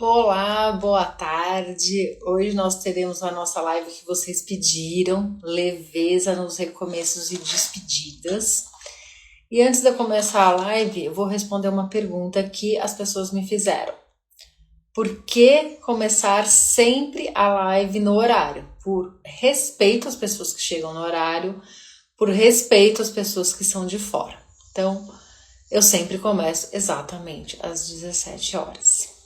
Olá, boa tarde. Hoje nós teremos a nossa live que vocês pediram, leveza nos recomeços e despedidas. E antes de eu começar a live, eu vou responder uma pergunta que as pessoas me fizeram. Por que começar sempre a live no horário? Por respeito às pessoas que chegam no horário, por respeito às pessoas que são de fora. Então, eu sempre começo exatamente às 17 horas.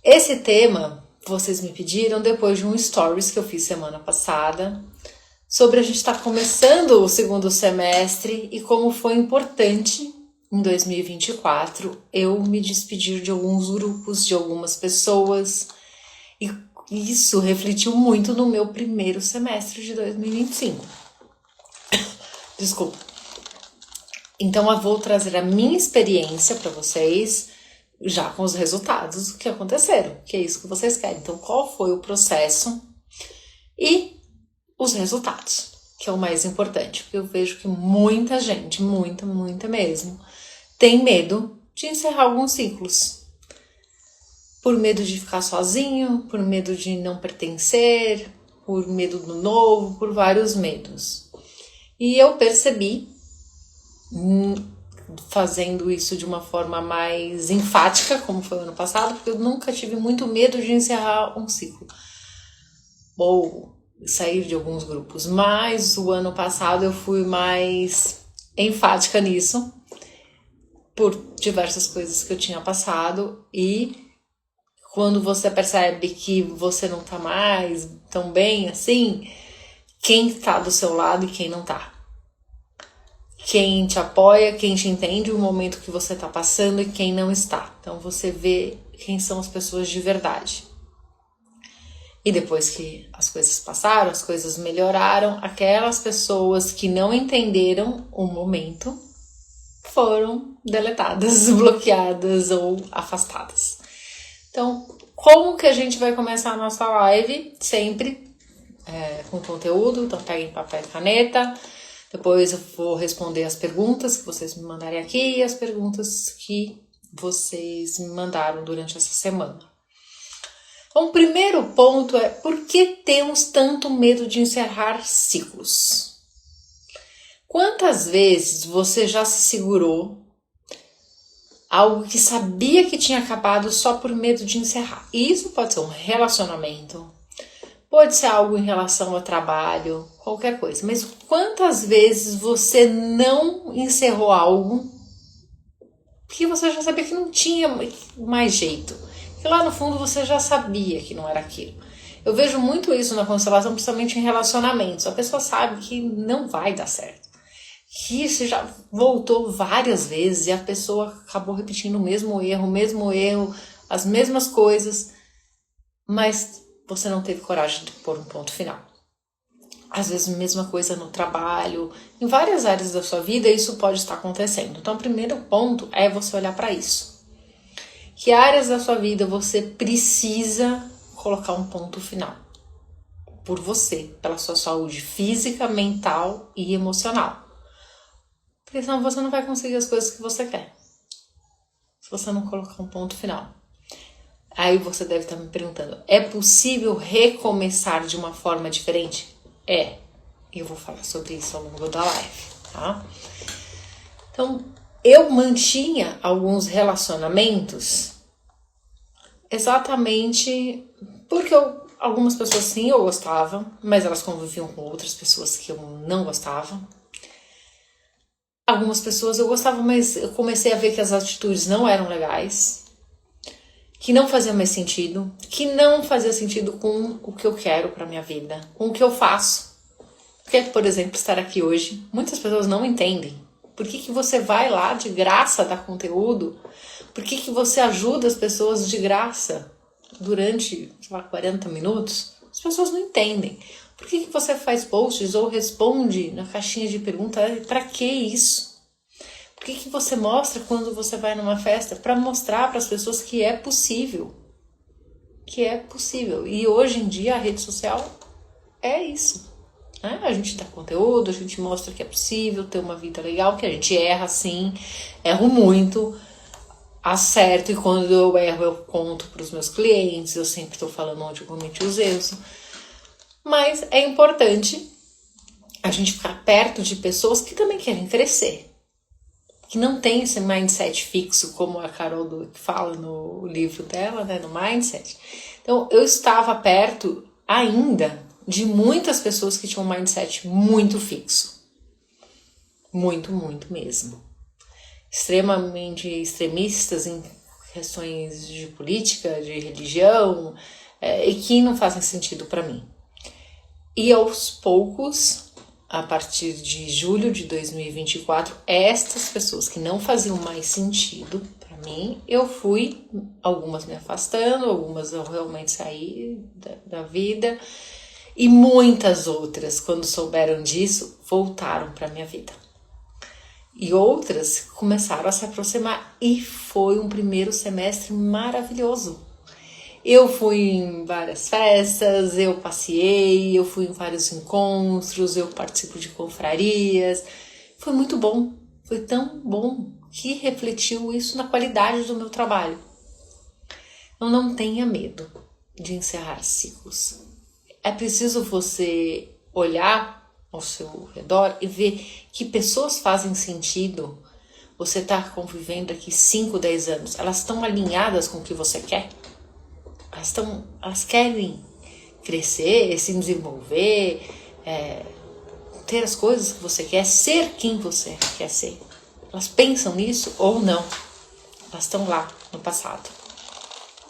Esse tema vocês me pediram depois de um stories que eu fiz semana passada sobre a gente estar começando o segundo semestre e como foi importante em 2024 eu me despedir de alguns grupos, de algumas pessoas, e isso refletiu muito no meu primeiro semestre de 2025. Desculpa. Então eu vou trazer a minha experiência para vocês, já com os resultados que aconteceram, que é isso que vocês querem. Então, qual foi o processo e os resultados, que é o mais importante, porque eu vejo que muita gente, muita mesmo, tem medo de encerrar alguns ciclos. Por medo de ficar sozinho, por medo de não pertencer, por medo do novo, por vários medos. E eu percebi, fazendo isso de uma forma mais enfática, como foi o ano passado, porque eu nunca tive muito medo de encerrar um ciclo ou sair de alguns grupos, mas o ano passado eu fui mais enfática nisso, por diversas coisas que eu tinha passado, e quando você percebe que você não tá mais tão bem assim, quem tá do seu lado e quem não tá. Quem te apoia, quem te entende o momento que você está passando e quem não está. Então você vê quem são as pessoas de verdade. E depois que as coisas passaram, as coisas melhoraram, aquelas pessoas que não entenderam o momento foram deletadas, bloqueadas ou afastadas. Então, como que a gente vai começar a nossa live? Sempre com conteúdo, então peguem papel e caneta. Depois eu vou responder as perguntas que vocês me mandarem aqui e as perguntas que vocês me mandaram durante essa semana. Então, o primeiro ponto é: por que temos tanto medo de encerrar ciclos? Quantas vezes você já se segurou algo que sabia que tinha acabado só por medo de encerrar? E isso pode ser um relacionamento, pode ser algo em relação ao trabalho, qualquer coisa. Mas quantas vezes você não encerrou algo que você já sabia que não tinha mais jeito? Que lá no fundo você já sabia que não era aquilo. Eu vejo muito isso na constelação, principalmente em relacionamentos. A pessoa sabe que não vai dar certo. Que você já voltou várias vezes e a pessoa acabou repetindo o mesmo erro, as mesmas coisas, mas você não teve coragem de pôr um ponto final. Às vezes, a mesma coisa no trabalho, em várias áreas da sua vida, isso pode estar acontecendo. Então, o primeiro ponto é você olhar para isso. Que áreas da sua vida você precisa colocar um ponto final? Por você, pela sua saúde física, mental e emocional. Porque senão você não vai conseguir as coisas que você quer. Se você não colocar um ponto final. Aí você deve estar me perguntando: é possível recomeçar de uma forma diferente? É. Eu vou falar sobre isso ao longo da live, tá? Então, eu mantinha alguns relacionamentos exatamente porque algumas pessoas sim eu gostava, mas elas conviviam com outras pessoas que eu não gostava. Algumas pessoas eu gostava, mas eu comecei a ver que as atitudes não eram legais, que não fazia mais sentido, que não fazia sentido com o que eu quero para minha vida, com o que eu faço. Porque, por exemplo, estar aqui hoje, muitas pessoas não entendem. Por que você vai lá de graça dar conteúdo? Por que você ajuda as pessoas de graça durante, 40 minutos? As pessoas não entendem. Por que você faz posts ou responde na caixinha de pergunta? Para que isso? Por que você mostra quando você vai numa festa? Para mostrar para as pessoas que é possível. Que é possível. E hoje em dia a rede social é isso. Né? A gente dá conteúdo, a gente mostra que é possível ter uma vida legal, que a gente erra sim, erro muito. acerto e quando eu erro eu conto para os meus clientes, eu sempre estou falando onde eu cometi os erros. Mas é importante a gente ficar perto de pessoas que também querem crescer, que não tem esse mindset fixo, como a Carol Dweck fala no livro dela, né, no Mindset. Então, eu estava perto ainda de muitas pessoas que tinham um mindset muito fixo. Muito, muito mesmo. Extremamente extremistas em questões de política, de religião, e que não fazem sentido para mim. E aos poucos, a partir de julho de 2024, estas pessoas que não faziam mais sentido para mim, eu fui, algumas me afastando, algumas eu realmente saí da vida, e muitas outras, quando souberam disso, voltaram para minha vida. E outras começaram a se aproximar, e foi um primeiro semestre maravilhoso. Eu fui em várias festas, eu passeei, eu fui em vários encontros, eu participo de confrarias. Foi muito bom, foi tão bom que refletiu isso na qualidade do meu trabalho. Então não tenha medo de encerrar ciclos. É preciso você olhar ao seu redor e ver que pessoas fazem sentido. Você está convivendo aqui 5, 10 anos, elas estão alinhadas com o que você quer? Elas querem crescer, se desenvolver, ter as coisas que você quer, ser quem você quer ser. Elas pensam nisso ou não? Elas estão lá no passado.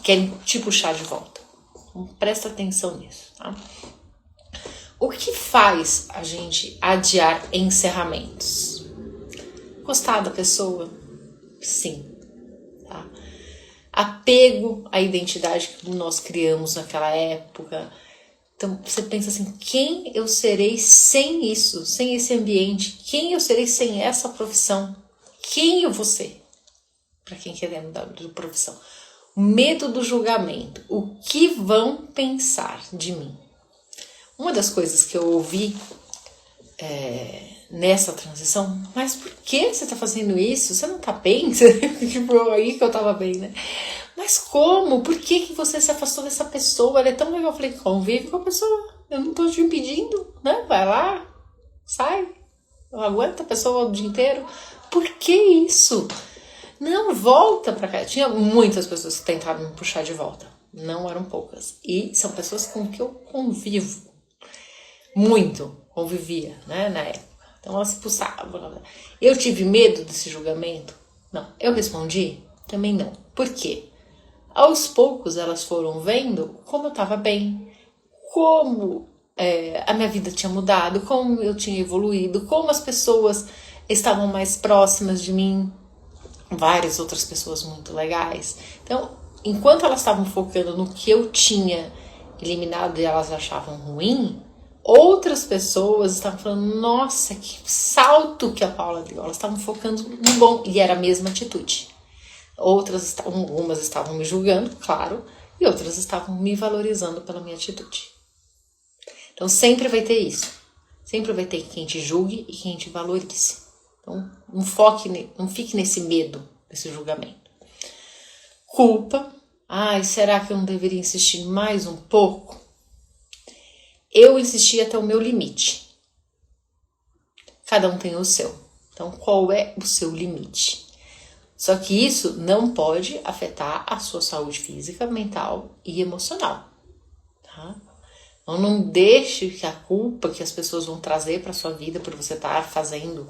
Querem te puxar de volta. Então, presta atenção nisso, tá? O que faz a gente adiar encerramentos? Gostar da pessoa? Sim. Tá? Apego à identidade que nós criamos naquela época. Então você pensa assim, quem eu serei sem isso, sem esse ambiente? Quem eu serei sem essa profissão? Quem eu vou ser? Para quem quer mudar de profissão. O medo do julgamento. O que vão pensar de mim? Uma das coisas que eu ouvi nessa transição, mas por que você tá fazendo isso? Você não tá bem? Tipo, aí que eu tava bem, né? Mas como? Por que você se afastou dessa pessoa? Ela é tão legal. Eu falei, convive com a pessoa. Eu não tô te impedindo, né? Vai lá, sai. Não aguenta a pessoa o dia inteiro. Por que isso? Não, volta pra cá. Tinha muitas pessoas que tentaram me puxar de volta. Não eram poucas. E são pessoas com que eu convivo. Muito. Convivia, né, na época. Então elas expulsavam. Eu tive medo desse julgamento? Não. Eu respondi? Também não. Por quê? Aos poucos elas foram vendo como eu estava bem, como a minha vida tinha mudado, como eu tinha evoluído, como as pessoas estavam mais próximas de mim, várias outras pessoas muito legais. Então, enquanto elas estavam focando no que eu tinha eliminado e elas achavam ruim, outras pessoas estavam falando, nossa, que salto que a Paula deu. Elas estavam focando no bom, e era a mesma atitude. Algumas estavam me julgando, claro, e outras estavam me valorizando pela minha atitude. Então sempre vai ter isso. Sempre vai ter quem te julgue e quem te valorize. Então não fique nesse medo, nesse julgamento. Culpa. Ai, será que eu não deveria insistir mais um pouco? Eu insisti até o meu limite. Cada um tem o seu. Então, qual é o seu limite? Só que isso não pode afetar a sua saúde física, mental e emocional. Tá? Então, não deixe que a culpa que as pessoas vão trazer para sua vida por você estar fazendo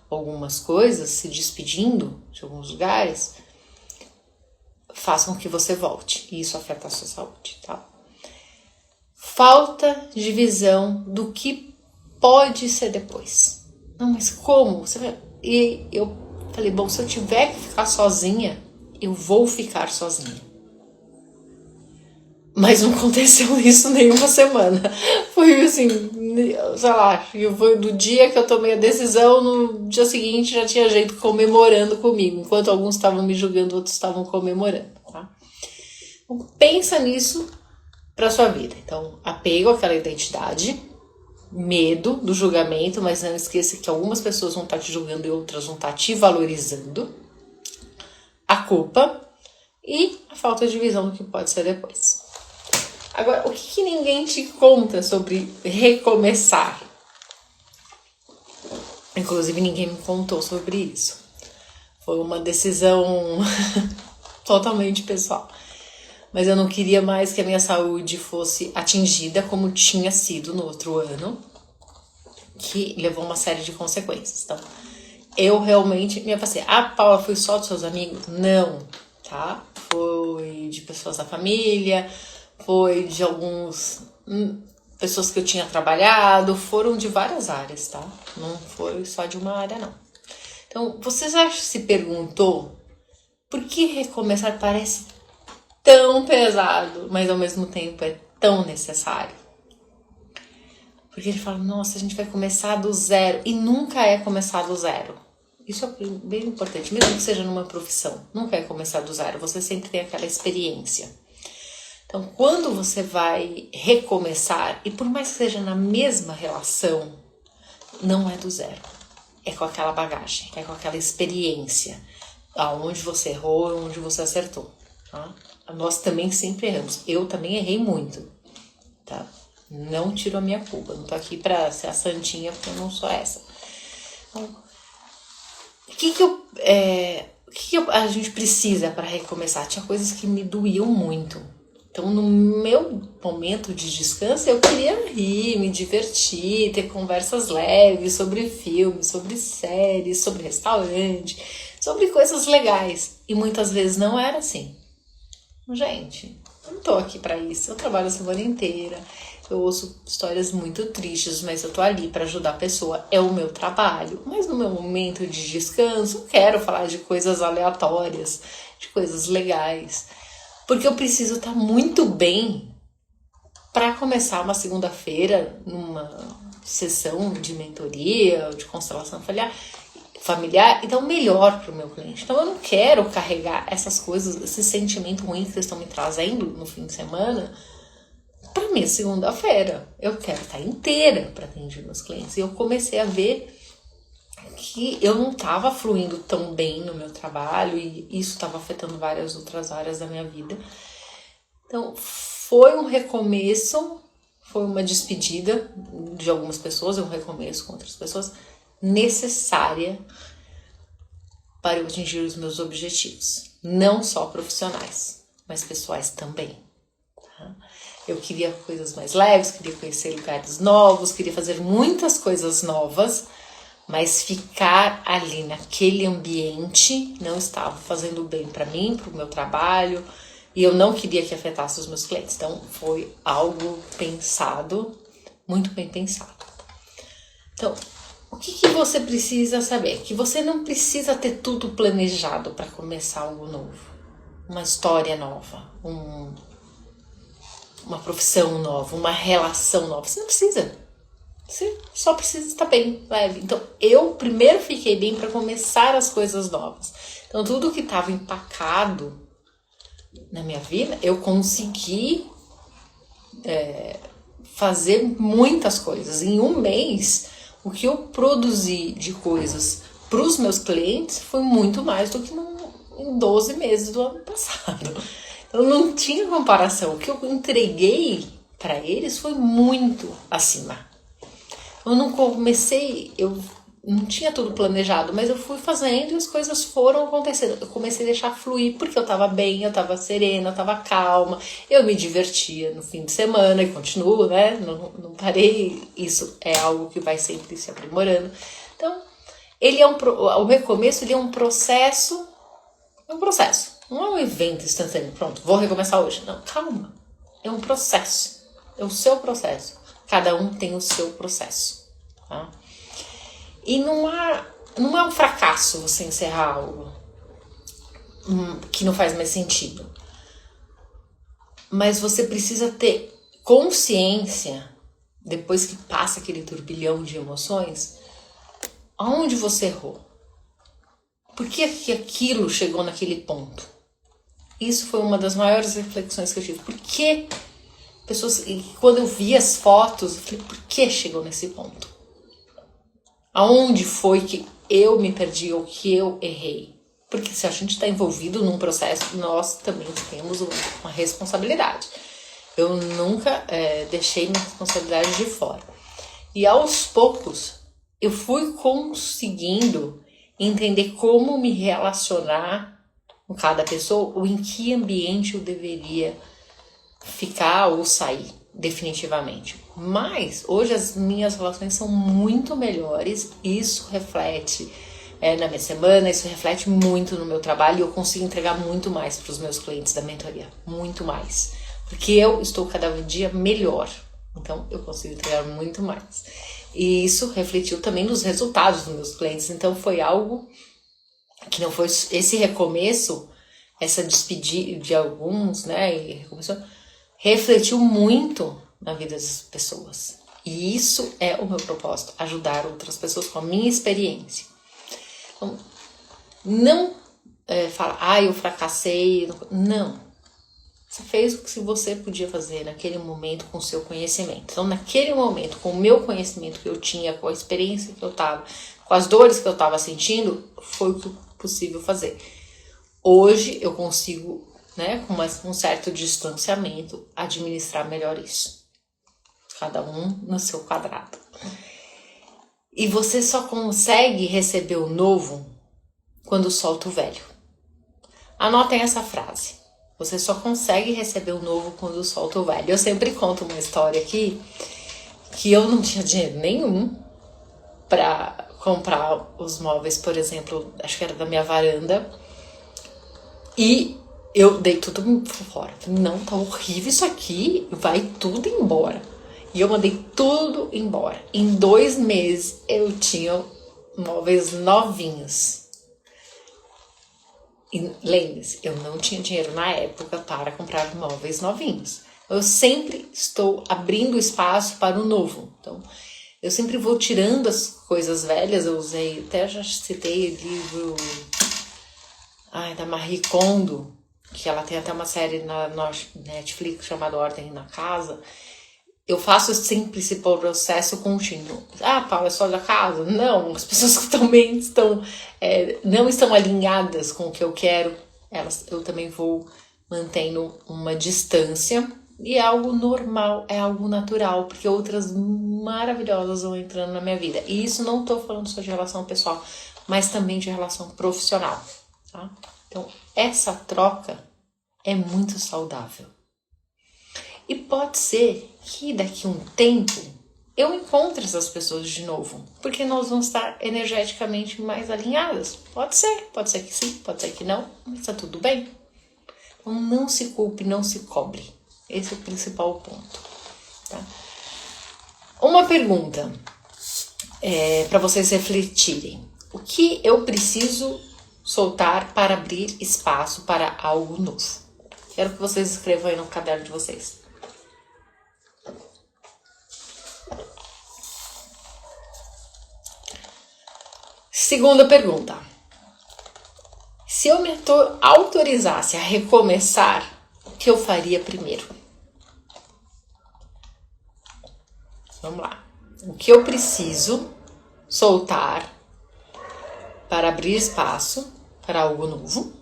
algumas coisas, se despedindo de alguns lugares, façam que você volte. E isso afeta a sua saúde, tá? Falta de visão do que pode ser depois. Não, mas como? E eu falei, bom, se eu tiver que ficar sozinha, eu vou ficar sozinha. Mas não aconteceu isso nenhuma semana. Foi assim, sei lá, foi do dia que eu tomei a decisão, no dia seguinte já tinha gente comemorando comigo. Enquanto alguns estavam me julgando, outros estavam comemorando, tá? Então, pensa nisso para sua vida. Então, apego àquela identidade, medo do julgamento, mas não esqueça que algumas pessoas vão estar te julgando e outras vão estar te valorizando. A culpa, e a falta de visão do que pode ser depois. Agora, o que ninguém te conta sobre recomeçar? Inclusive, ninguém me contou sobre isso. Foi uma decisão totalmente pessoal. Mas eu não queria mais que a minha saúde fosse atingida como tinha sido no outro ano, que levou uma série de consequências. Então, eu realmente me afastei. Ah, Paula, foi só dos seus amigos? Não, tá? Foi de pessoas da família, foi de alguns pessoas que eu tinha trabalhado, foram de várias áreas, tá? Não foi só de uma área, não. Então, você já se perguntou por que recomeçar parece tão pesado, mas ao mesmo tempo é tão necessário? Porque ele fala, nossa, a gente vai começar do zero, e nunca é começar do zero. Isso é bem importante, mesmo que seja numa profissão, nunca é começar do zero, você sempre tem aquela experiência. Então, quando você vai recomeçar, e por mais que seja na mesma relação, não é do zero. É com aquela bagagem, é com aquela experiência. Aonde você errou, onde você acertou. Tá? Nós também sempre erramos. Eu também errei muito. Tá? Não tiro a minha culpa. Não tô aqui pra ser a santinha, porque eu não sou essa. Então, o que a gente precisa para recomeçar? Tinha coisas que me doíam muito. Então, no meu momento de descanso, eu queria rir, me divertir, ter conversas leves sobre filmes, sobre séries, sobre restaurante, sobre coisas legais. E muitas vezes não era assim. Gente, eu não tô aqui pra isso. Eu trabalho a semana inteira, eu ouço histórias muito tristes, mas eu tô ali pra ajudar a pessoa. É o meu trabalho. Mas no meu momento de descanso, eu quero falar de coisas aleatórias, de coisas legais. Porque eu preciso estar muito bem para começar uma segunda-feira numa sessão de mentoria, de constelação familiar, então melhor para o meu cliente. Então eu não quero carregar essas coisas, esse sentimento ruim que vocês estão me trazendo no fim de semana para minha segunda-feira. Eu quero estar inteira para atender meus clientes. E eu comecei a ver que eu não estava fluindo tão bem no meu trabalho e isso estava afetando várias outras áreas da minha vida. Então, foi um recomeço, foi uma despedida de algumas pessoas, um recomeço com outras pessoas, necessária para eu atingir os meus objetivos. Não só profissionais, mas pessoais também. Tá? Eu queria coisas mais leves, queria conhecer lugares novos, queria fazer muitas coisas novas, mas ficar ali naquele ambiente não estava fazendo bem para mim, para o meu trabalho, e eu não queria que afetasse os meus clientes. Então, foi algo pensado, muito bem pensado. Então, o que você precisa saber? Que você não precisa ter tudo planejado para começar algo novo. Uma história nova, uma profissão nova, uma relação nova. Você não precisa. Você só precisa estar bem, leve. Então, eu primeiro fiquei bem para começar as coisas novas. Então, tudo que estava empacado na minha vida, eu consegui fazer muitas coisas. Em um mês, o que eu produzi de coisas para os meus clientes foi muito mais do que em 12 meses do ano passado. Eu não tinha comparação. O que eu entreguei para eles foi muito acima. Eu não comecei, eu não tinha tudo planejado, mas eu fui fazendo e as coisas foram acontecendo. Eu comecei a deixar fluir porque eu tava bem, eu tava serena, eu tava calma, eu me divertia no fim de semana e continuo, né? Não parei, isso é algo que vai sempre se aprimorando. Então, o recomeço ele é um processo, não é um evento instantâneo, pronto, vou recomeçar hoje. Não, calma, é um processo, é o seu processo. Cada um tem o seu processo, tá? E não é um fracasso você encerrar algo que não faz mais sentido. Mas você precisa ter consciência, depois que passa aquele turbilhão de emoções, aonde você errou. Por que aquilo chegou naquele ponto? Isso foi uma das maiores reflexões que eu tive. Por que quando eu vi as fotos, eu falei, por que chegou nesse ponto? Aonde foi que eu me perdi ou que eu errei? Porque se a gente está envolvido num processo, nós também temos uma responsabilidade. Eu nunca deixei minha responsabilidade de fora. E aos poucos, eu fui conseguindo entender como me relacionar com cada pessoa, ou em que ambiente eu deveria ficar ou sair, definitivamente. Mas hoje as minhas relações são muito melhores, isso reflete na minha semana, isso reflete muito no meu trabalho e eu consigo entregar muito mais para os meus clientes da mentoria, muito mais. Porque eu estou cada dia melhor, então eu consigo entregar muito mais. E isso refletiu também nos resultados dos meus clientes, então foi algo que não foi esse recomeço, essa despedida de alguns, né, e recomeçou, refletiu muito na vida das pessoas. E isso é o meu propósito, ajudar outras pessoas com a minha experiência. Então, não falar, eu fracassei. Não. Você fez o que você podia fazer naquele momento com o seu conhecimento. Então, naquele momento, com o meu conhecimento que eu tinha, com a experiência que eu estava, com as dores que eu estava sentindo, foi o que possível fazer. Hoje, eu consigo, com um certo distanciamento, administrar melhor isso. Cada um no seu quadrado. E você só consegue receber o novo quando solta o velho. Anotem essa frase. Você só consegue receber o novo quando solta o velho. Eu sempre conto uma história aqui que eu não tinha dinheiro nenhum para comprar os móveis, por exemplo, acho que era da minha varanda. E eu dei tudo fora. Falei, não, tá horrível isso aqui, vai tudo embora. E eu mandei tudo embora. Em 2 meses eu tinha móveis novinhos. E lembre-se, eu não tinha dinheiro na época para comprar móveis novinhos. Eu sempre estou abrindo espaço para o novo. Então, eu sempre vou tirando as coisas velhas. Eu usei, até já citei o livro da Marie Kondo, que ela tem até uma série na Netflix chamada Ordem na Casa. Eu faço sempre esse processo contínuo. Paula, é só da casa? Não, as pessoas que também não estão alinhadas com o que eu quero, eu também vou mantendo uma distância. E é algo normal, é algo natural, porque outras maravilhosas vão entrando na minha vida. E isso não estou falando só de relação pessoal, mas também de relação profissional. Tá? Então, essa troca é muito saudável. E pode ser que daqui a um tempo eu encontre essas pessoas de novo, porque nós vamos estar energeticamente mais alinhadas. Pode ser que sim, pode ser que não, mas tá tudo bem. Então não se culpe, não se cobre. Esse é o principal ponto. Tá? Uma pergunta para vocês refletirem. O que eu preciso soltar para abrir espaço para algo novo? Quero que vocês escrevam aí no caderno de vocês. Segunda pergunta. Se eu me autorizasse a recomeçar, o que eu faria primeiro? Vamos lá. O que eu preciso soltar para abrir espaço para algo novo?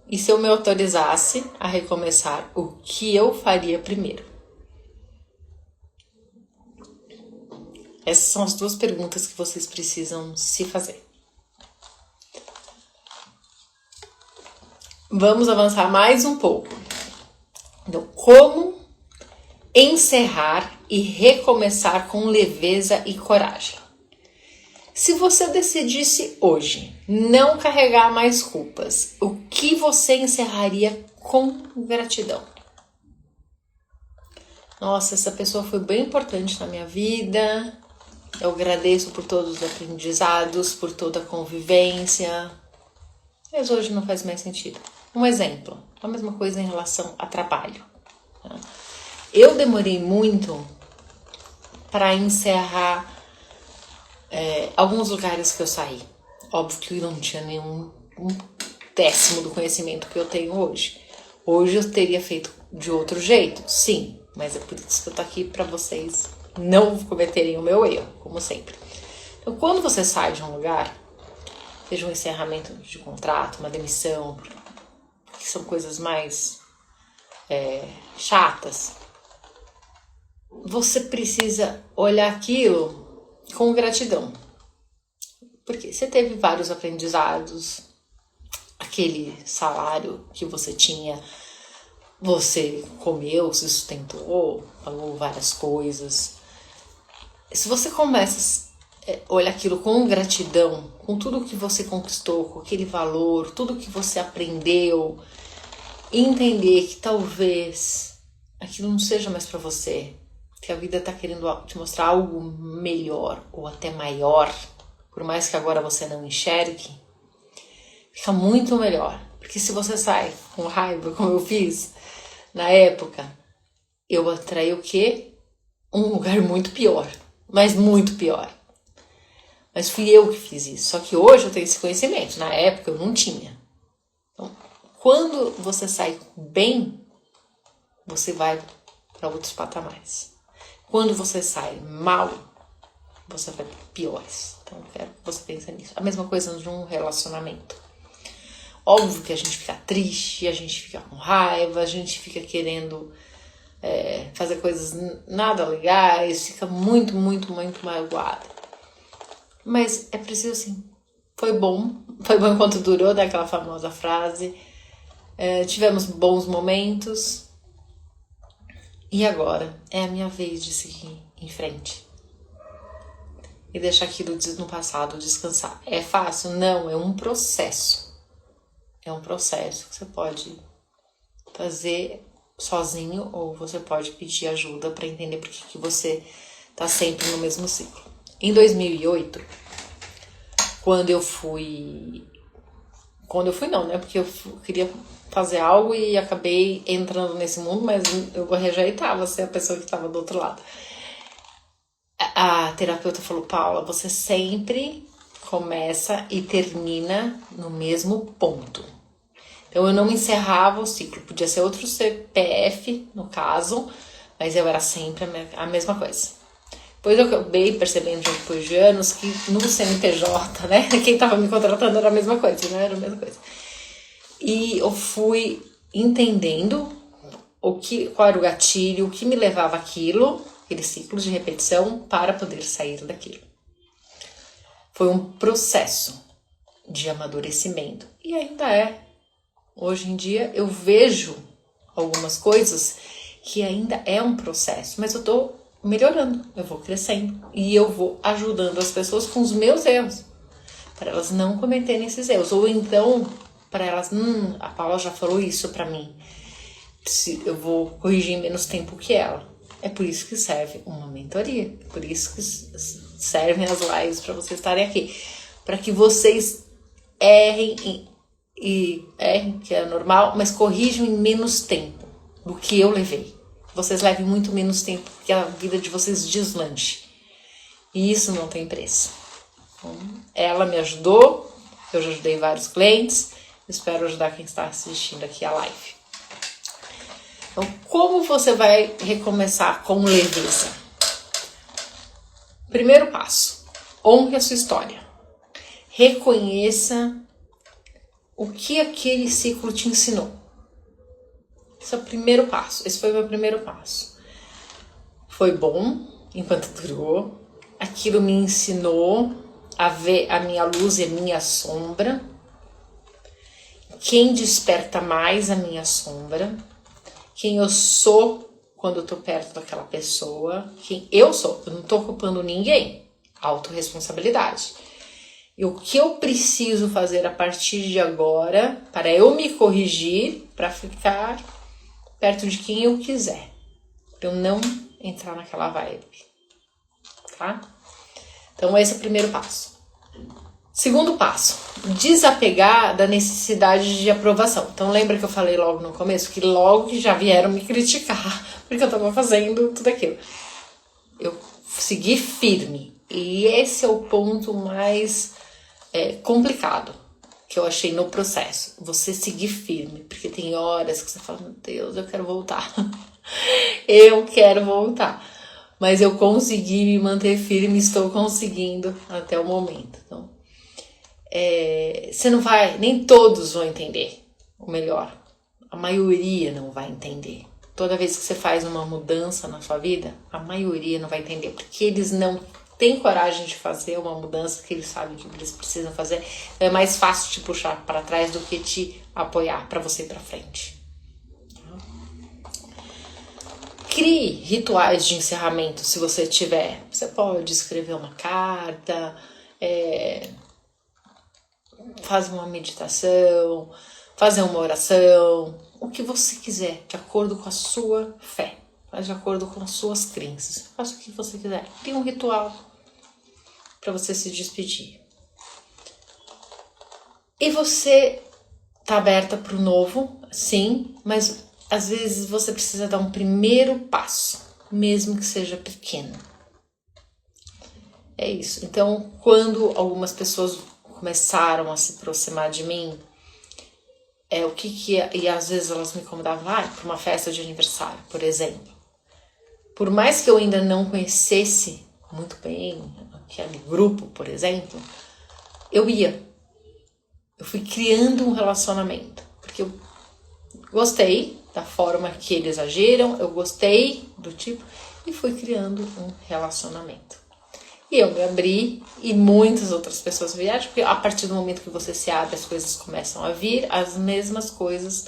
E se eu me autorizasse a recomeçar, o que eu faria primeiro? Essas são as 2 perguntas que vocês precisam se fazer. Vamos avançar mais um pouco. Então, como encerrar e recomeçar com leveza e coragem? Se você decidisse hoje não carregar mais culpas, o que você encerraria com gratidão? Nossa, essa pessoa foi bem importante na minha vida. Eu agradeço por todos os aprendizados, por toda a convivência. Mas hoje não faz mais sentido. Um exemplo, a mesma coisa em relação a trabalho. Eu demorei muito para encerrar alguns lugares que eu saí. Óbvio que eu não tinha nenhum 1/10 do conhecimento que eu tenho hoje. Hoje eu teria feito de outro jeito, sim, mas é por isso que eu tô aqui para vocês não cometerem o meu erro, como sempre. Então, quando você sai de um lugar, seja um encerramento de contrato, uma demissão, que são coisas mais chatas, você precisa olhar aquilo com gratidão. Porque você teve vários aprendizados, aquele salário que você tinha, você comeu, se sustentou, pagou várias coisas. Se você começa a olhar aquilo com gratidão, com tudo que você conquistou, com aquele valor, tudo que você aprendeu, e entender que talvez aquilo não seja mais para você, que a vida está querendo te mostrar algo melhor ou até maior, por mais que agora você não enxergue, fica muito melhor. Porque se você sai com raiva, como eu fiz na época, eu atraí o quê? Um lugar muito pior, mas muito pior. Mas fui eu que fiz isso. Só que hoje eu tenho esse conhecimento. Na época eu não tinha. Então, quando você sai bem, você vai para outros patamares. Quando você sai mal, você vai para piores. Então eu quero que você pense nisso. A mesma coisa num relacionamento. Óbvio que a gente fica triste, a gente fica com raiva, a gente fica querendo fazer coisas nada legais, fica muito, muito, muito magoada. Mas é preciso assim, foi bom enquanto durou, daquela famosa frase, tivemos bons momentos, e agora é a minha vez de seguir em frente. E deixar aquilo no passado descansar. É fácil? Não, é um processo. É um processo que você pode fazer sozinho ou você pode pedir ajuda para entender por que você está sempre no mesmo ciclo. Em 2008, quando eu fui não, né? Porque eu queria fazer algo e acabei entrando nesse mundo, mas eu rejeitava ser a pessoa que estava do outro lado. A terapeuta falou: Paula, você sempre começa e termina no mesmo ponto. Então eu não encerrava o ciclo, podia ser outro CPF no caso, mas eu era sempre a mesma coisa. Depois eu acabei percebendo depois de anos que no CNPJ, né, quem estava me contratando era a mesma coisa, né, era a mesma coisa. E eu fui entendendo qual era o gatilho, o que me levava àquilo, aquele ciclo de repetição, para poder sair daquilo. Foi um processo de amadurecimento. E ainda é. Hoje em dia eu vejo algumas coisas que ainda é um processo, mas eu tô melhorando, eu vou crescendo e eu vou ajudando as pessoas com os meus erros, para elas não cometerem esses erros. Ou então, para elas, a Paula já falou isso para mim, eu vou corrigir em menos tempo que ela. É por isso que serve uma mentoria, por isso que servem as lives, para vocês estarem aqui, para que vocês errem, que é normal, mas corrijam em menos tempo do que eu levei. Vocês levem muito menos tempo que a vida de vocês deslanche. E isso não tem preço. Então, ela me ajudou, eu já ajudei vários clientes, espero ajudar quem está assistindo aqui a live. Então, como você vai recomeçar com leveza? Primeiro passo, honre a sua história. Reconheça o que aquele ciclo te ensinou. Esse é o primeiro passo. Esse foi o meu primeiro passo. Foi bom enquanto durou. Aquilo me ensinou a ver a minha luz e a minha sombra. Quem desperta mais a minha sombra. Quem eu sou quando eu tô perto daquela pessoa. Quem eu sou. Eu não tô culpando ninguém. Autorresponsabilidade. E o que eu preciso fazer a partir de agora para eu me corrigir, para ficar perto de quem eu quiser, para eu não entrar naquela vibe, tá? Então esse é o primeiro passo. Segundo passo, desapegar da necessidade de aprovação. Então lembra que eu falei logo no começo, que logo que já vieram me criticar, porque eu estava fazendo tudo aquilo. Eu segui firme, e esse é o ponto mais complicado que eu achei no processo, você seguir firme, porque tem horas que você fala, meu Deus, eu quero voltar, eu quero voltar, mas eu consegui me manter firme, estou conseguindo até o momento. Então, você não vai, nem todos vão entender, ou melhor, a maioria não vai entender. Toda vez que você faz uma mudança na sua vida, a maioria não vai entender, porque eles não têm coragem de fazer uma mudança que eles sabem que eles precisam fazer. É mais fácil te puxar para trás do que te apoiar para você ir para frente. Crie rituais de encerramento, se você tiver. Você pode escrever uma carta, fazer uma meditação, fazer uma oração, o que você quiser, de acordo com a sua fé, de acordo com as suas crenças. Faça o que você quiser. Tem um ritual para você se despedir. E você tá aberta para o novo, sim, mas às vezes você precisa dar um primeiro passo, mesmo que seja pequeno. É isso. Então, quando algumas pessoas começaram a se aproximar de mim, e às vezes elas me convidavam para uma festa de aniversário, por exemplo. Por mais que eu ainda não conhecesse muito bem aquele grupo, por exemplo, eu ia. Eu fui criando um relacionamento, porque eu gostei da forma que eles agiram, eu gostei do tipo, e fui criando um relacionamento. E eu me abri, e muitas outras pessoas vieram, porque a partir do momento que você se abre, as coisas começam a vir, as mesmas coisas.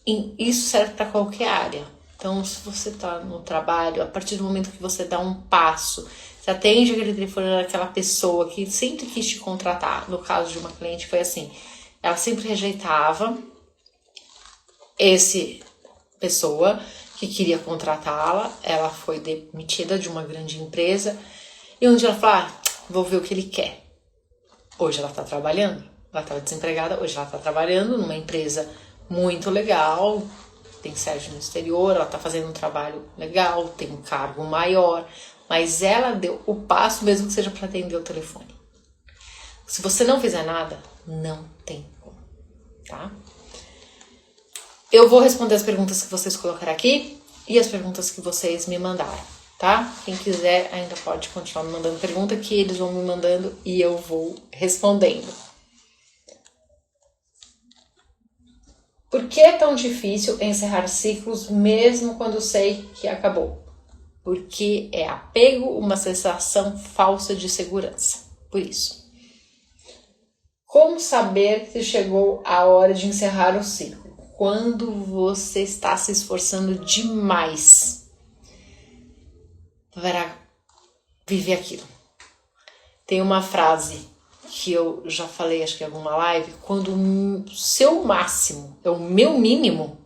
E isso serve para qualquer área. Então, se você está no trabalho, a partir do momento que você dá um passo, você atende aquele telefone daquela pessoa que sempre quis te contratar. No caso de uma cliente foi assim, ela sempre rejeitava essa pessoa que queria contratá-la, ela foi demitida de uma grande empresa, e um dia ela falou, vou ver o que ele quer. Hoje ela está trabalhando, ela estava desempregada, hoje ela está trabalhando numa empresa muito legal, tem sede no exterior, ela está fazendo um trabalho legal, tem um cargo maior, mas ela deu o passo mesmo que seja para atender o telefone. Se você não fizer nada, não tem como, tá? Eu vou responder as perguntas que vocês colocaram aqui e as perguntas que vocês me mandaram, tá? Quem quiser ainda pode continuar me mandando pergunta, que eles vão me mandando e eu vou respondendo. Por que é tão difícil encerrar ciclos mesmo quando sei que acabou? Porque é apego, uma sensação falsa de segurança. Por isso. Como saber se chegou a hora de encerrar o ciclo? Quando você está se esforçando demais para viver aquilo. Tem uma frase que eu já falei, acho que em alguma live, quando o seu máximo é o meu mínimo,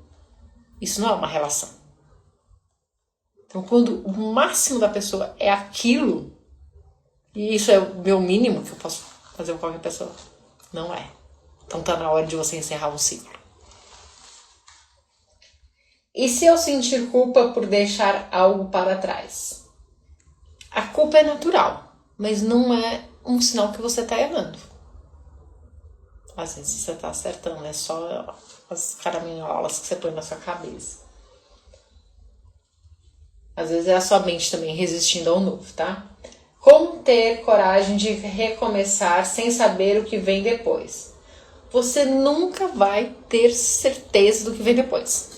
isso não é uma relação. Então, quando o máximo da pessoa é aquilo, e isso é o meu mínimo que eu posso fazer com qualquer pessoa, não é. Então tá na hora de você encerrar um ciclo. E se eu sentir culpa por deixar algo para trás? A culpa é natural, mas não é um sinal que você está errando. Às vezes você está acertando, é só as caraminholas que você põe na sua cabeça. Às vezes é a sua mente também resistindo ao novo, tá? Como ter coragem de recomeçar sem saber o que vem depois? Você nunca vai ter certeza do que vem depois.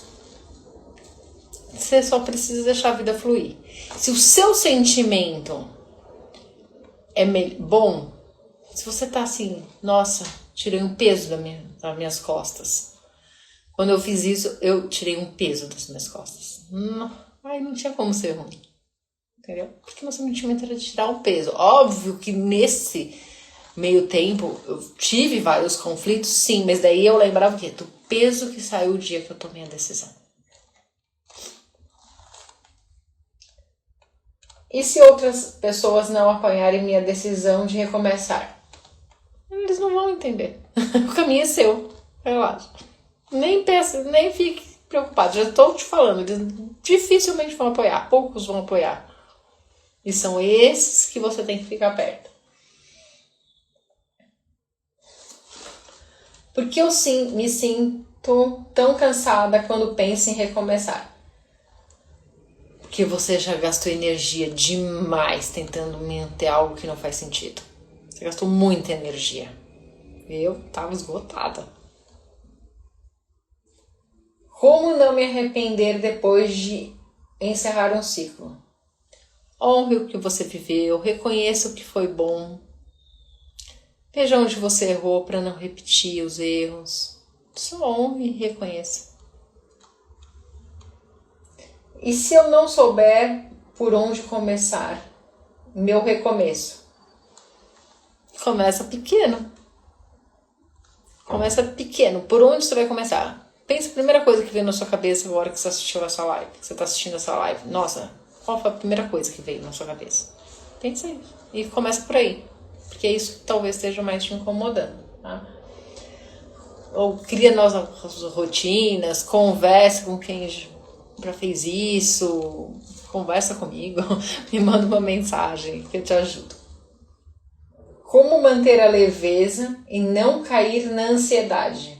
Você só precisa deixar a vida fluir. Se o seu sentimento é bom, se você tá assim, nossa, tirei um peso das minhas costas. Quando eu fiz isso, eu tirei um peso das minhas costas. Não tinha como ser ruim. Entendeu? Porque meu sentimento era de tirar um peso. Óbvio que nesse meio tempo eu tive vários conflitos, sim, mas daí eu lembrava o quê? Do peso que saiu o dia que eu tomei a decisão. E se outras pessoas não apoiarem minha decisão de recomeçar? Eles não vão entender. O caminho é seu. Relaxa. Nem pense, nem fique preocupado. Já estou te falando. Eles dificilmente vão apoiar. Poucos vão apoiar. E são esses que você tem que ficar perto. Por que eu me sinto tão cansada quando penso em recomeçar? Porque você já gastou energia demais tentando manter algo que não faz sentido. Você gastou muita energia. Eu estava esgotada. Como não me arrepender depois de encerrar um ciclo? Honre o que você viveu, reconheça o que foi bom. Veja onde você errou para não repetir os erros. Só honre e reconheça. E se eu não souber por onde começar meu recomeço? Começa pequeno. Começa pequeno. Por onde você vai começar? Pensa a primeira coisa que veio na sua cabeça agora que você assistiu essa live. Que você está assistindo essa live. Nossa, qual foi a primeira coisa que veio na sua cabeça? Pensa aí. E começa por aí. Porque é isso que talvez esteja mais te incomodando. Tá? Ou cria novas rotinas. Conversa com quem já fez isso. Conversa comigo. Me manda uma mensagem que eu te ajudo. Como manter a leveza e não cair na ansiedade?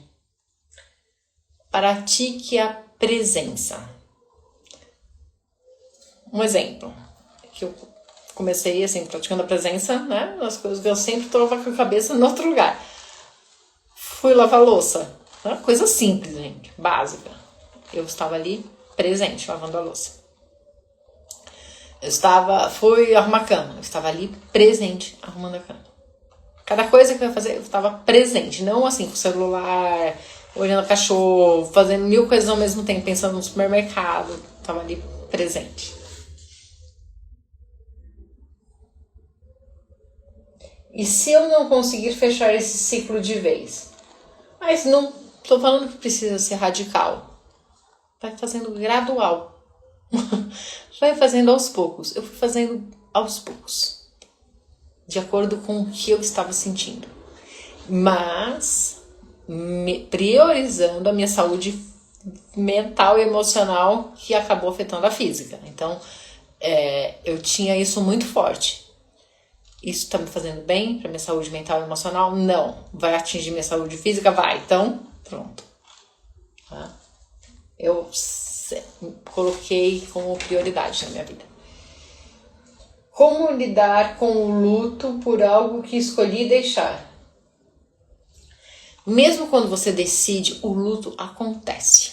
Pratique a presença. Um exemplo, que eu comecei assim, praticando a presença, né? Nas coisas que eu sempre estou com a cabeça em outro lugar. Fui lavar louça. Né? Coisa simples, gente, básica. Eu estava ali presente, lavando a louça. Fui arrumar a cama. Eu estava ali presente, arrumando a cama. Cada coisa que eu ia fazer, eu estava presente. Não assim, com o celular, olhando o cachorro, fazendo mil coisas ao mesmo tempo, pensando no supermercado. Estava ali presente. E se eu não conseguir fechar esse ciclo de vez? Mas não estou falando que precisa ser radical. Vai fazendo gradual. Vai fazendo aos poucos. Eu fui fazendo aos poucos. De acordo com o que eu estava sentindo. Mas priorizando a minha saúde mental e emocional, que acabou afetando a física. Então, eu tinha isso muito forte. Isso está me fazendo bem para minha saúde mental e emocional? Não. Vai atingir minha saúde física? Vai. Então, pronto. Tá? Eu coloquei como prioridade na minha vida. Como lidar com o luto por algo que escolhi deixar? Mesmo quando você decide, o luto acontece.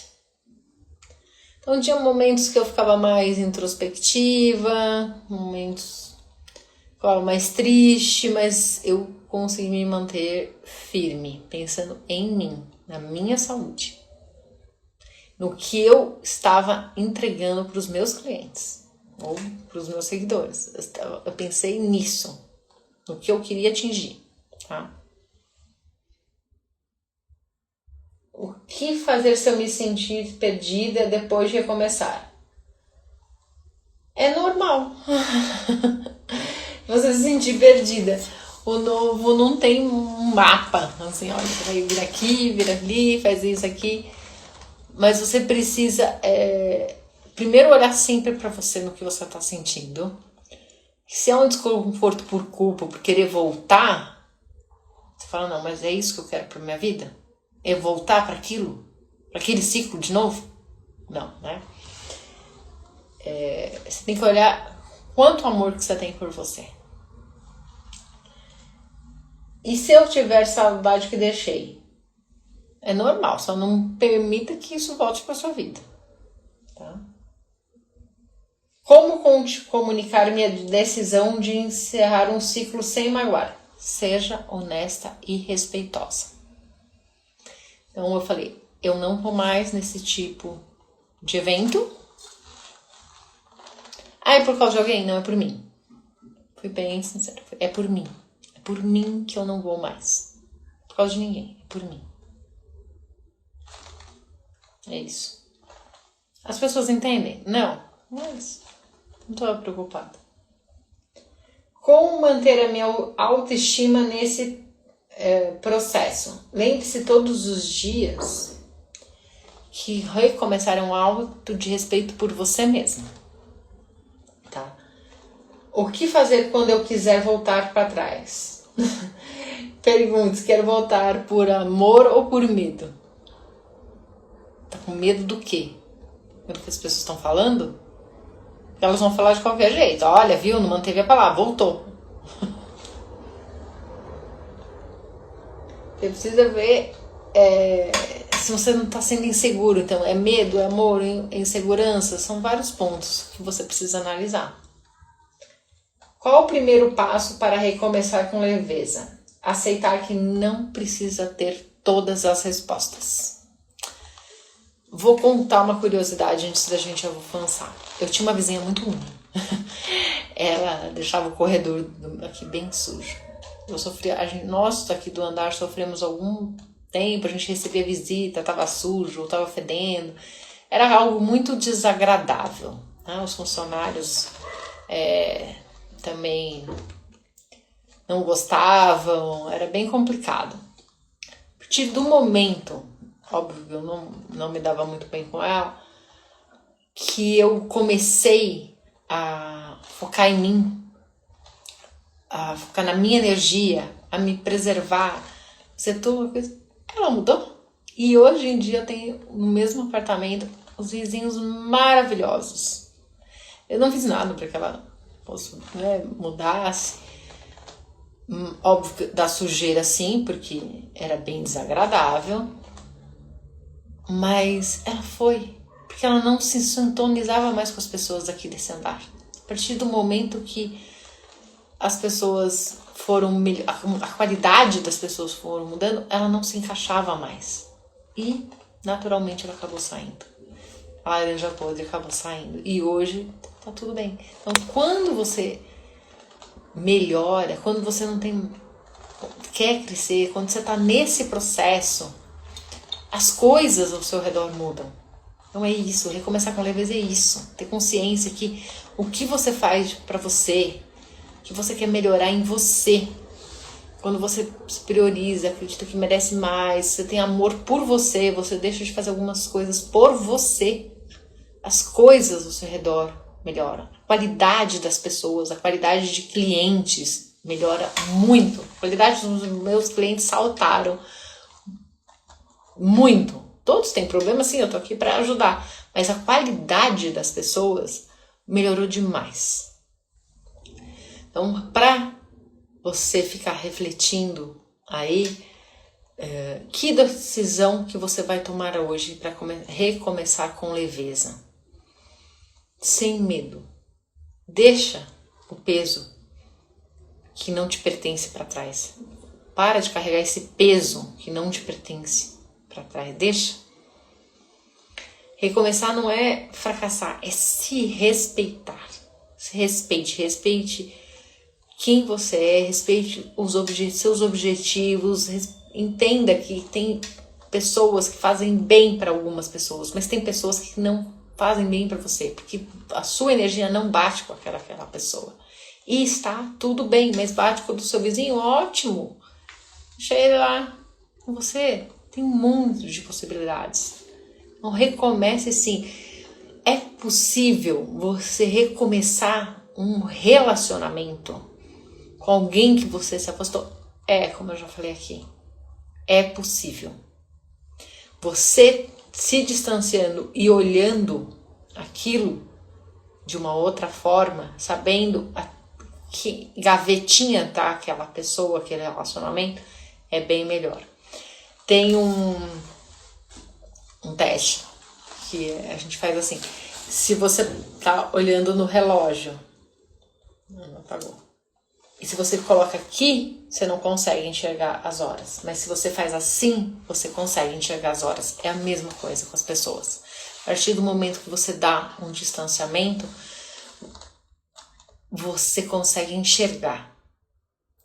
Então, tinha momentos que eu ficava mais introspectiva, momentos que eu ficava mais triste, mas eu consegui me manter firme, pensando em mim, na minha saúde, no que eu estava entregando para os meus clientes. Ou para os meus seguidores. Eu pensei nisso, no que eu queria atingir, tá? O que fazer se eu me sentir perdida depois de recomeçar? É normal você se sentir perdida. O novo não tem um mapa, assim, olha, você vai vir aqui, vir ali, faz isso aqui. Mas você precisa... primeiro olhar sempre para você no que você está sentindo. Se é um desconforto por culpa, por querer voltar, você fala, não, mas é isso que eu quero para minha vida? É voltar para aquilo? Para aquele ciclo de novo? Não, né? Você tem que olhar quanto amor que você tem por você. E se eu tiver saudade que deixei? É normal, só não permita que isso volte para sua vida. Tá? Como comunicar minha decisão de encerrar um ciclo sem magoar? Seja honesta e respeitosa. Então eu falei, eu não vou mais nesse tipo de evento. É por causa de alguém? Não, é por mim. Fui bem sincera, é por mim. É por mim que eu não vou mais. Por causa de ninguém, é por mim. É isso. As pessoas entendem? Não, mas... não estou preocupada. Como manter a minha autoestima nesse processo? Lembre-se todos os dias que recomeçar é um ato de respeito por você mesmo. Tá? O que fazer quando eu quiser voltar para trás? Pergunte, quero voltar por amor ou por medo? Tá com medo do quê? Do que as pessoas estão falando? Elas vão falar de qualquer jeito. Olha, viu? Não manteve a palavra, voltou. Você precisa ver se você não está sendo inseguro. Então, é medo, é amor, é insegurança. São vários pontos que você precisa analisar. Qual o primeiro passo para recomeçar com leveza? Aceitar que não precisa ter todas as respostas. Vou contar uma curiosidade antes da gente avançar. Eu tinha uma vizinha muito ruim. Ela deixava o corredor aqui bem sujo. Eu sofria, nós aqui do andar sofremos algum tempo, a gente recebia visita, estava sujo, estava fedendo. Era algo muito desagradável. Né? Os funcionários também não gostavam, era bem complicado. A partir do momento, óbvio que eu não me dava muito bem com ela, que eu comecei a focar em mim, a focar na minha energia, a me preservar, ela mudou. E hoje em dia eu tenho no mesmo apartamento os vizinhos maravilhosos. Eu não fiz nada para que ela fosse, mudasse. Óbvio, da sujeira sim, porque era bem desagradável. Mas ela foi, porque ela não se sintonizava mais com as pessoas aqui desse andar. A partir do momento que as pessoas foram, a qualidade das pessoas foram mudando, ela não se encaixava mais. E, naturalmente, ela acabou saindo. A laranja podre acabou saindo. E hoje tá tudo bem. Então, quando você melhora, quando você não quer crescer, quando você tá nesse processo, as coisas ao seu redor mudam. Então é isso, recomeçar com leveza é isso. Ter consciência que o que você faz pra você, que você quer melhorar em você, quando você se prioriza, acredita que merece mais, você tem amor por você, você deixa de fazer algumas coisas por você, as coisas ao seu redor melhoram. A qualidade das pessoas, a qualidade de clientes melhora muito. A qualidade dos meus clientes saltaram muito. Todos têm problema, sim, eu tô aqui para ajudar. Mas a qualidade das pessoas melhorou demais. Então, para você ficar refletindo aí, que decisão que você vai tomar hoje para recomeçar com leveza? Sem medo. Deixa o peso que não te pertence para trás. Para de carregar esse peso que não te pertence para trás. Deixa. Recomeçar não é fracassar, é se respeitar. Se respeite quem você é, respeite seus objetivos, entenda que tem pessoas que fazem bem para algumas pessoas, mas tem pessoas que não fazem bem para você, porque a sua energia não bate com aquela pessoa. E está tudo bem, mas bate com o do seu vizinho, ótimo. Deixa ele lá com você. Tem um mundo de possibilidades. Então recomece sim. É possível você recomeçar um relacionamento com alguém que você se afastou? Como eu já falei aqui, é possível. Você se distanciando e olhando aquilo de uma outra forma, sabendo que gavetinha tá aquela pessoa, aquele relacionamento, é bem melhor. Tem um teste que a gente faz assim. Se você tá olhando no relógio, não apagou. E se você coloca aqui, você não consegue enxergar as horas. Mas se você faz assim, você consegue enxergar as horas. É a mesma coisa com as pessoas. A partir do momento que você dá um distanciamento, você consegue enxergar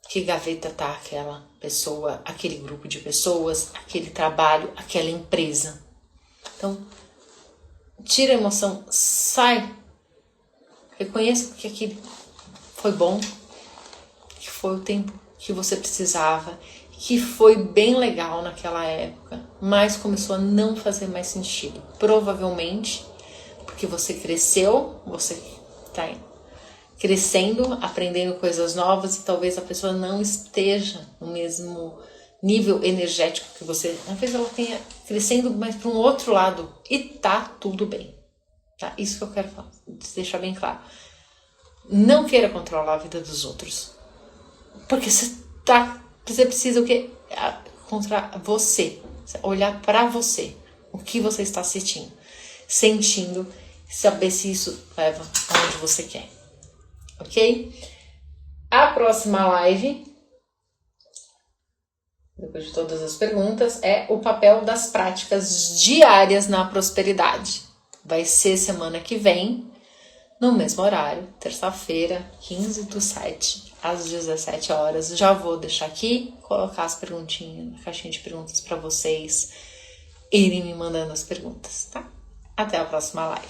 que gaveta tá aquela pessoa, aquele grupo de pessoas, aquele trabalho, aquela empresa. Então, tira a emoção, sai. Reconheça que aquilo foi bom, que foi o tempo que você precisava, que foi bem legal naquela época, mas começou a não fazer mais sentido. Provavelmente porque você cresceu, você está crescendo, aprendendo coisas novas e talvez a pessoa não esteja no mesmo nível energético que você. Talvez ela tenha crescendo mais para um outro lado e tá tudo bem. Tá? Isso que eu quero deixar bem claro. Não queira controlar a vida dos outros. Porque você precisa o quê? contra você, olhar para você, o que você está sentindo, saber se isso leva aonde você quer, ok? A próxima live, depois de todas as perguntas, é o papel das práticas diárias na prosperidade. Vai ser semana que vem, no mesmo horário, terça-feira, 15/7, às 17 horas. Já vou deixar aqui, colocar as perguntinhas, caixinha de perguntas para vocês irem me mandando as perguntas, tá? Até a próxima live.